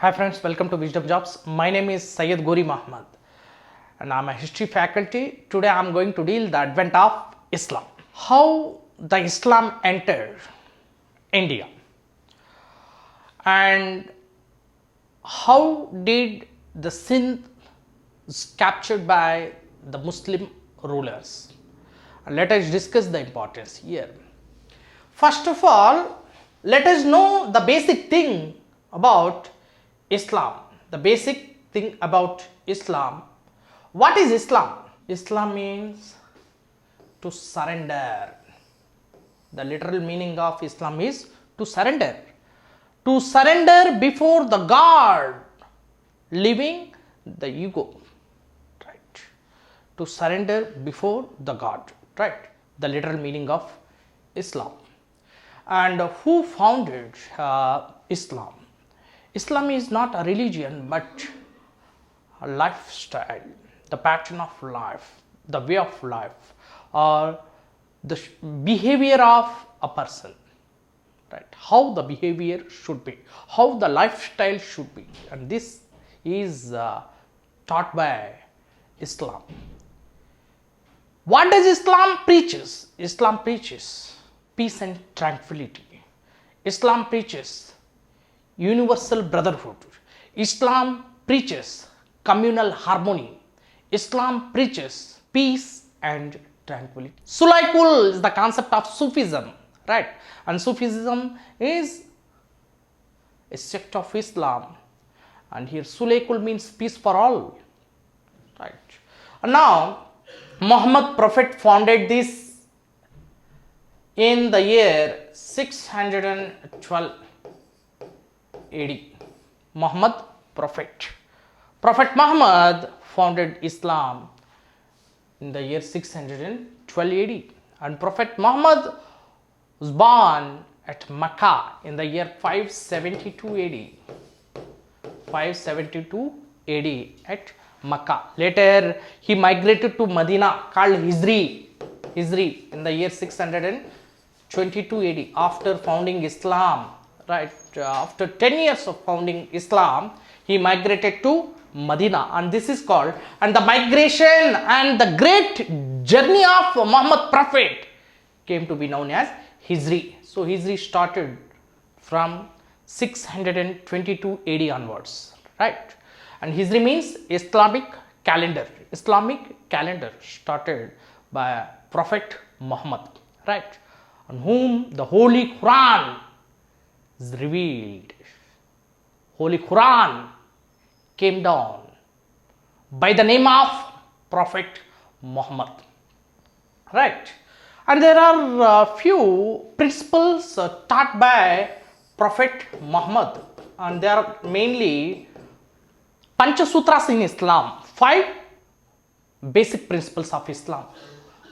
Hi friends, welcome to Wisdom Jobs. My name is Syed Gori Muhammad and I am a history faculty. Today I am going to deal the advent of Islam. How the Islam entered India and how did the Sindh captured by the Muslim rulers. And let us discuss the importance here. First of all, let us know the basic thing about Islam. The basic thing about Islam. What is Islam? Islam means to surrender. The literal meaning of Islam is to surrender. To surrender before the God, leaving the ego. Right. To surrender before the God. Right. The literal meaning of Islam. And who founded Islam? Islam is not a religion but a lifestyle, the pattern of life, the way of life, or the behavior of a person, right? How the behavior should be, how the lifestyle should be, and this is taught by Islam. What does Islam preaches? Islam preaches peace and tranquility. Islam preaches universal brotherhood. Islam preaches communal harmony. Islam preaches peace and tranquility. Sulaykul is the concept of Sufism, right? And Sufism is a sect of Islam. And here Sulaykul means peace for all, right? And now Muhammad Prophet founded this in the year 612 AD. Muhammad Prophet. Prophet Muhammad founded Islam in the year 612 AD. And Prophet Muhammad was born at Mecca in the year 572 AD. 572 AD at Mecca. Later he migrated to Medina called Hijri in the year 622 AD after founding Islam. Right, after 10 years of founding Islam, he migrated to Medina, and this is called, and the migration and the great journey of Muhammad Prophet came to be known as Hijri. So Hijri started from 622 AD onwards, right? And Hijri means Islamic calendar. Islamic calendar started by Prophet Muhammad, right? On whom the Holy Quran is revealed. Holy Quran came down by the name of Prophet Muhammad, right? And there are a few principles taught by Prophet Muhammad, and they are mainly Panchasutras in Islam, 5 basic principles of Islam.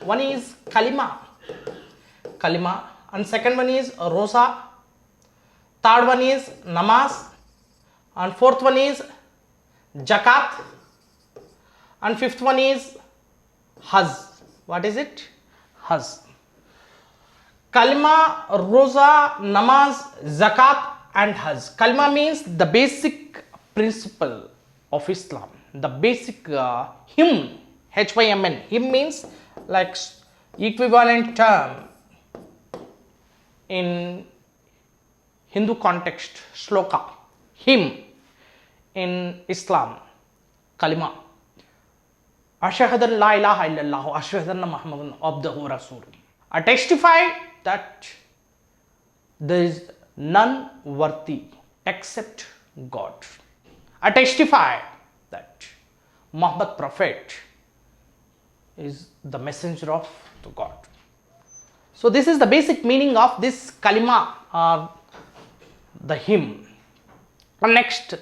One is Kalima, and second one is Rosa. Third one is Namaz, and fourth one is Zakat, and fifth one is Hajj. What is it? Hajj. Kalima, Rosa, Namaz, Zakat and Hajj. Kalima means the basic principle of Islam, the basic hymn, H-Y-M-N. Hymn means like equivalent term in Hindu context, shloka, hymn in Islam, kalima. Ashhadan la ilaha illallah, ashhadan Muhammadan abduhu rasuluh. I testify that there is none worthy except God. I testify that Muhammad Prophet is the messenger of the God. So this is the basic meaning of this kalima, the hymn. And next,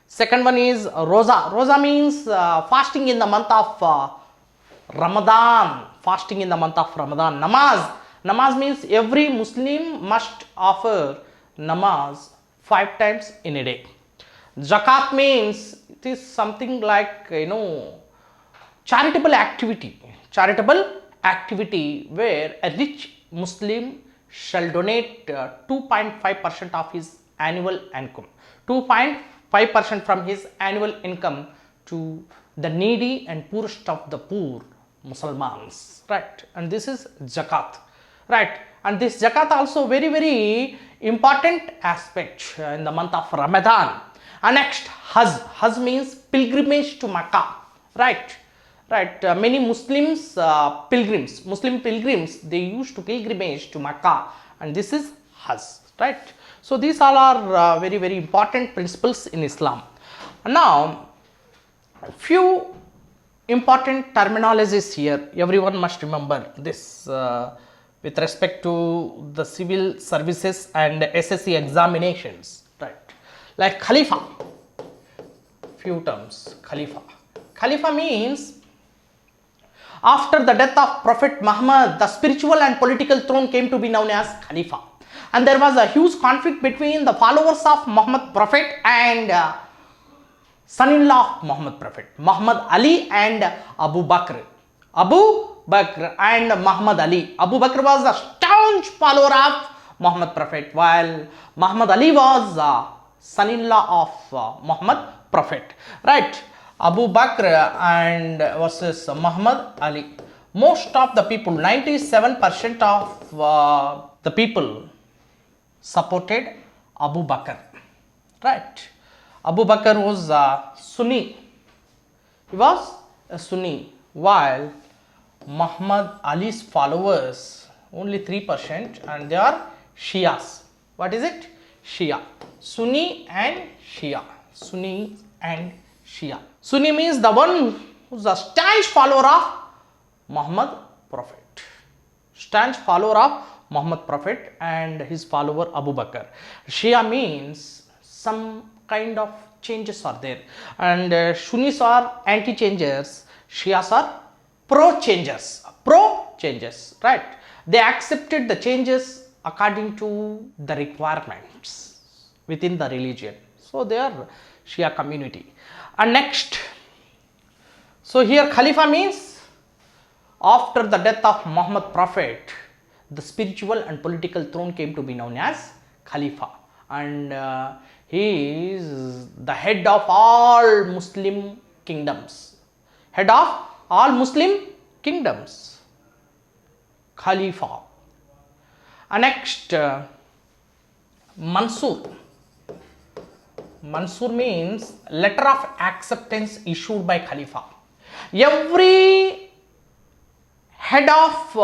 second one is Rosa. Rosa means fasting in the month of Ramadan. Fasting in the month of Ramadan. Namaz. Namaz means every Muslim must offer namaz 5 times in a day. Zakat means it is something like, charitable activity. Charitable activity where a rich Muslim shall donate 2.5% of his annual income. 5% from his annual income to the needy and poorest of the poor Muslims, right? And this is zakat, right? And this zakat also very important aspect in the month of Ramadan. And next, Hajj means pilgrimage to Makkah, right? Right, many Muslims Muslim pilgrims, they used to pilgrimage to Makkah, and this is Hajj, right? So these all are very important principles in Islam. Now, few important terminologies here. Everyone must remember this with respect to the civil services and SSC examinations, right? Like Khalifa, few terms. Khalifa means after the death of Prophet Muhammad, the spiritual and political throne came to be known as Khalifa. And there was a huge conflict between the followers of Muhammad Prophet and son-in-law of Muhammad Prophet, Muhammad Ali and Abu Bakr. Abu Bakr and Muhammad Ali. Abu Bakr was a staunch follower of Muhammad Prophet, while Muhammad Ali was son-in-law of Muhammad Prophet, right? Abu Bakr and versus Muhammad Ali. Most of the people, 97% of the people supported Abu Bakr, right? Abu Bakr was Sunni. He was a Sunni, while Muhammad Ali's followers only 3%, and they are Shias. What is it? Shia. Sunni and Shia. Sunni and Shia. Sunni means the one who is a staunch follower of Muhammad Prophet. Staunch follower of Muhammad Prophet and his follower Abu Bakr. Shia means some kind of changes are there, and Sunnis are anti-changers, Shias are pro-changers. Pro-changes, right? They accepted the changes according to the requirements within the religion. So they are Shia community. And next, so here Khalifa means after the death of Muhammad Prophet, the spiritual and political throne came to be known as Khalifa, and he is the head of all Muslim kingdoms. Head of all Muslim kingdoms, Khalifa. And next, Mansur. Mansur means letter of acceptance issued by Khalifa. Every head of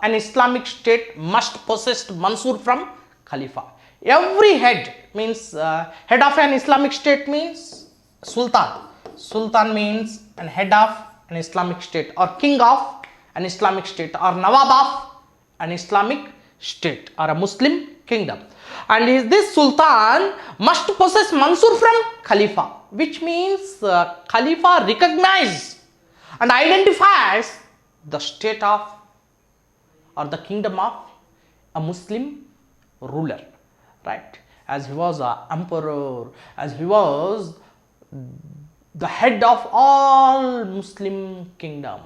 an Islamic state must possess Mansur from Khalifa. Every head means head of an Islamic state means Sultan. Sultan means an head of an Islamic state, or king of an Islamic state, or Nawab of an Islamic state, or a Muslim kingdom. And this Sultan must possess Mansur from Khalifa, which means Khalifa recognizes and identifies the state of or the kingdom of a Muslim ruler, right? As he was an emperor, as he was the head of all Muslim kingdoms,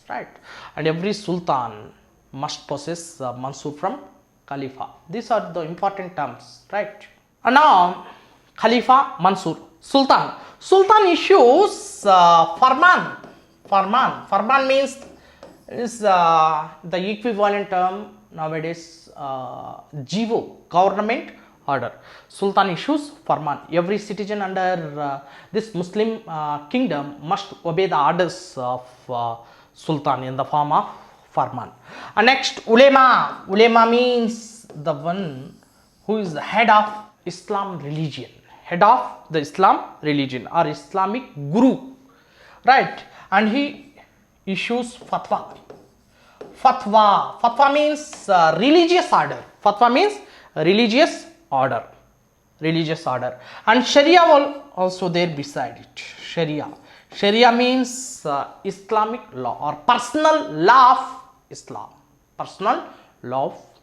right? And every Sultan must possess Mansur from Khalifa. These are the important terms, right? And now Khalifa, Mansur, Sultan. Sultan issues farman. Farman means is the equivalent term nowadays GIVO, government order. Sultan issues farman. Every citizen under this Muslim kingdom must obey the orders of Sultan in the form of farman. And next, ulema. Ulema means the one who is the head of Islam religion, head of the Islam religion, or Islamic guru, right? And he issues fatwa. Fatwa means religious order. Fatwa means religious order. And Sharia will also there beside it. Sharia means Islamic law or personal law of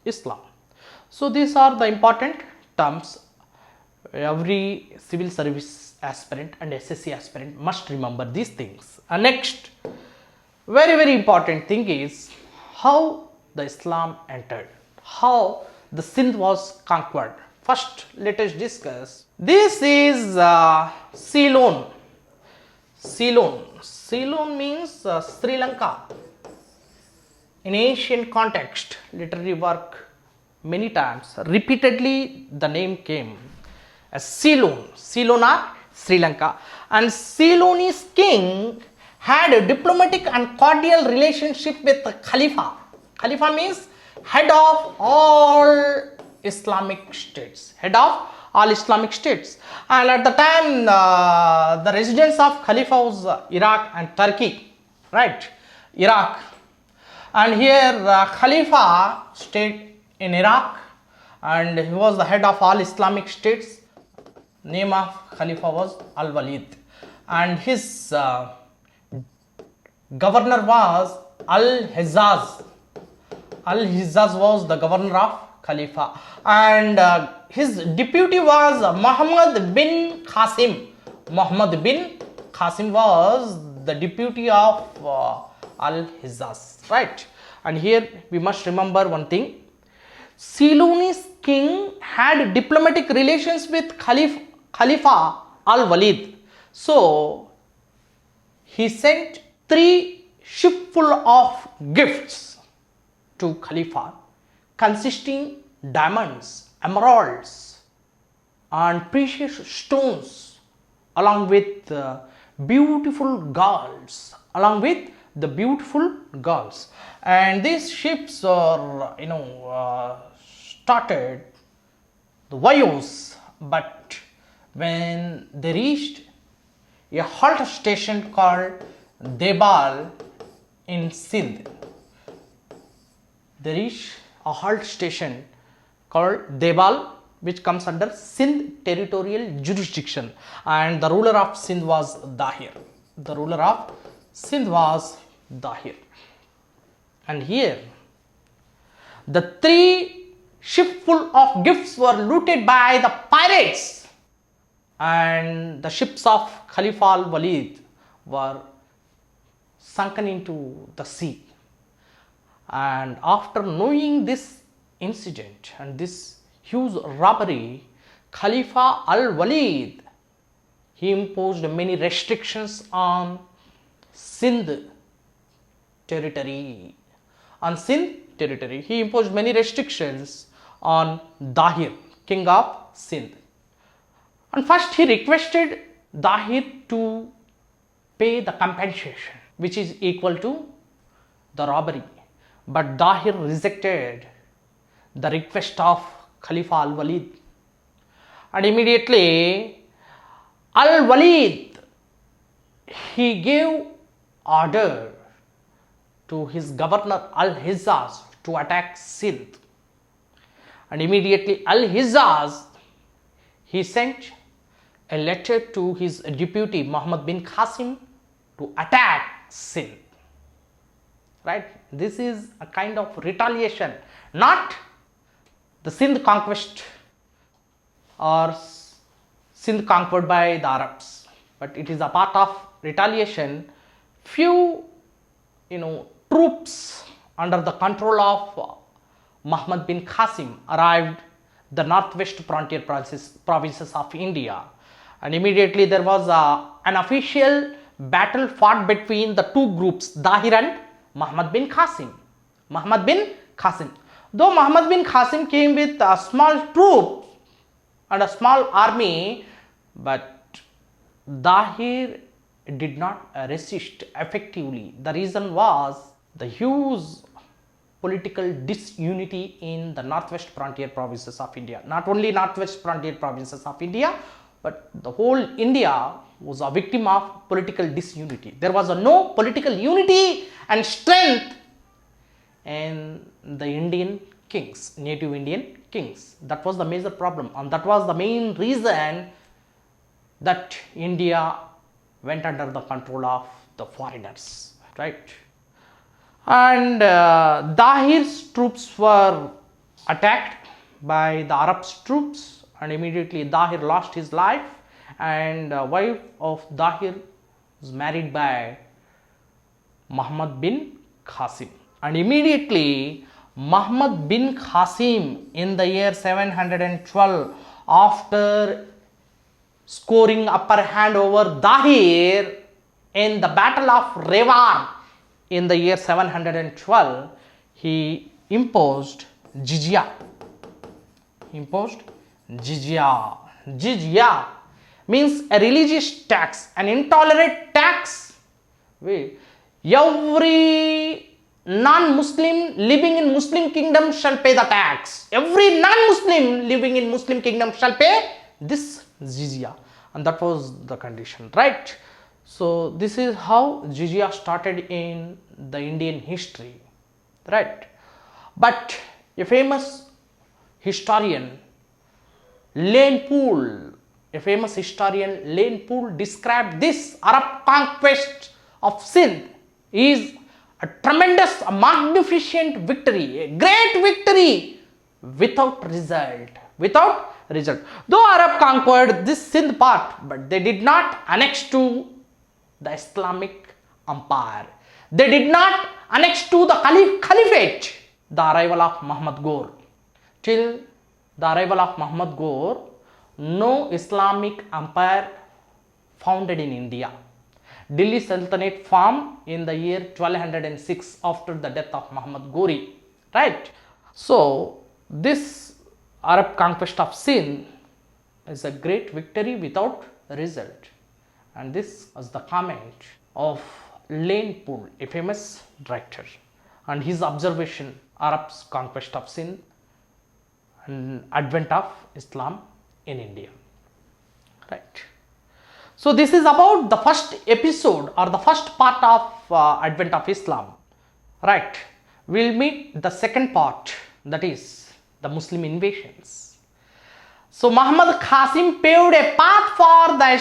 Islam. So these are the important terms every civil service aspirant and SSC aspirant must remember these things. And next, very important thing is how the Islam entered, how the Sindh was conquered, First, let us discuss. This is Ceylon. Ceylon. Ceylon means Sri Lanka. In ancient context, literary work, many times, repeatedly the name came as Ceylon. Ceylon or Sri Lanka. And Ceylonese king had a diplomatic and cordial relationship with the Khalifa. Khalifa means head of all Islamic states. Head of all Islamic states. And at the time, the residence of Khalifa was Iraq and Turkey. Right? Iraq. And here Khalifa stayed in Iraq and he was the head of all Islamic states. Name of Khalifa was Al-Walid and his governor was Al-Hijaz. Al-Hijaz was the governor of Khalifa and his deputy was Muhammad bin Qasim. Muhammad bin Qasim was the deputy of Al-Hijaz, right? And here we must remember one thing. Ceylonese king had diplomatic relations with Khalifa Al-Walid. So, he sent 3 shipful of gifts to Khalifa consisting diamonds, emeralds and precious stones along with beautiful girls, and these ships are started the voyage, but when they reached a halt station called Debal in Sindh, they reached a halt station called Debal, which comes under Sindh territorial jurisdiction, and the ruler of Sindh was Dahir. And here the 3 shipful of gifts were looted by the pirates, and the ships of Khalifa al-Walid were sunken into the sea. And after knowing this incident and this huge robbery, Khalifa al-Walid, he imposed many restrictions on Sindh territory. He imposed many restrictions on Dahir, king of Sindh. And first he requested Dahir to pay the compensation, which is equal to the robbery. But Dahir rejected the request of Khalifa al-Walid. And immediately Al-Walid, he gave order to his governor Al-Hijaz to attack Sindh. And immediately Al-Hijaz, he sent a letter to his deputy Muhammad bin Qasim to attack Sindh. Right? This is a kind of retaliation, not the Sindh conquest or Sindh conquered by the Arabs, but it is a part of retaliation. Few troops under the control of Muhammad bin Qasim arrived the northwest frontier provinces of India, and immediately there was an official battle fought between the 2 groups, Dahir and Muhammad bin Qasim. Though Muhammad bin Qasim came with a small troop and a small army, but Dahir did not resist effectively. The reason was the huge political disunity in the northwest frontier provinces of India. Not only northwest frontier provinces of India, but the whole India was a victim of political disunity. There was no political unity and strength in the Indian kings, native Indian kings. That was the major problem, and that was the main reason that India went under the control of the foreigners, right? And Dahir's troops were attacked by the Arabs' troops, and immediately Dahir lost his life, and wife of Dahir was married by Muhammad bin Qasim. And immediately Muhammad bin Qasim in the year 712, after scoring upper hand over Dahir in the battle of Revar in the year 712, he imposed jizya. Jizya means a religious tax, an intolerant tax. Every non-Muslim living in Muslim kingdom shall pay the tax. Every non-Muslim living in Muslim kingdom shall pay this jizya, and that was the condition, right? So this is how jizya started in the Indian history, right? But a famous historian, Lane Poole, described this Arab conquest of Sindh is a tremendous, a magnificent victory, a great victory without result. Though Arab conquered this Sindh part, but they did not annex to the Islamic empire. They did not annex to the caliphate. The arrival of Muhammad Ghor. Till the arrival of Muhammad Ghor, no Islamic empire founded in India. Delhi Sultanate formed in the year 1206 after the death of Muhammad Ghori, right? So this Arab conquest of Sindh is a great victory without result, and this was the comment of Lane Poole, a famous writer, and his observation: Arab's conquest of Sindh and advent of Islam in India, right? So this is about the first episode or the first part of advent of Islam, right? We'll meet the second part, that is the Muslim invasions. So Muhammad Qasim paved a path for the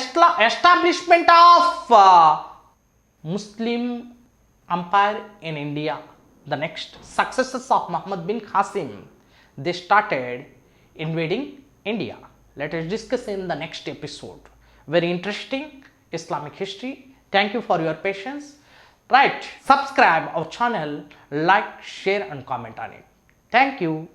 establishment of Muslim empire in India. The next successors of Muhammad bin Qasim, they started invading India. Let us discuss in the next episode. Very interesting Islamic history. Thank you for your patience. Right, subscribe our channel, like, share and comment on it. Thank you.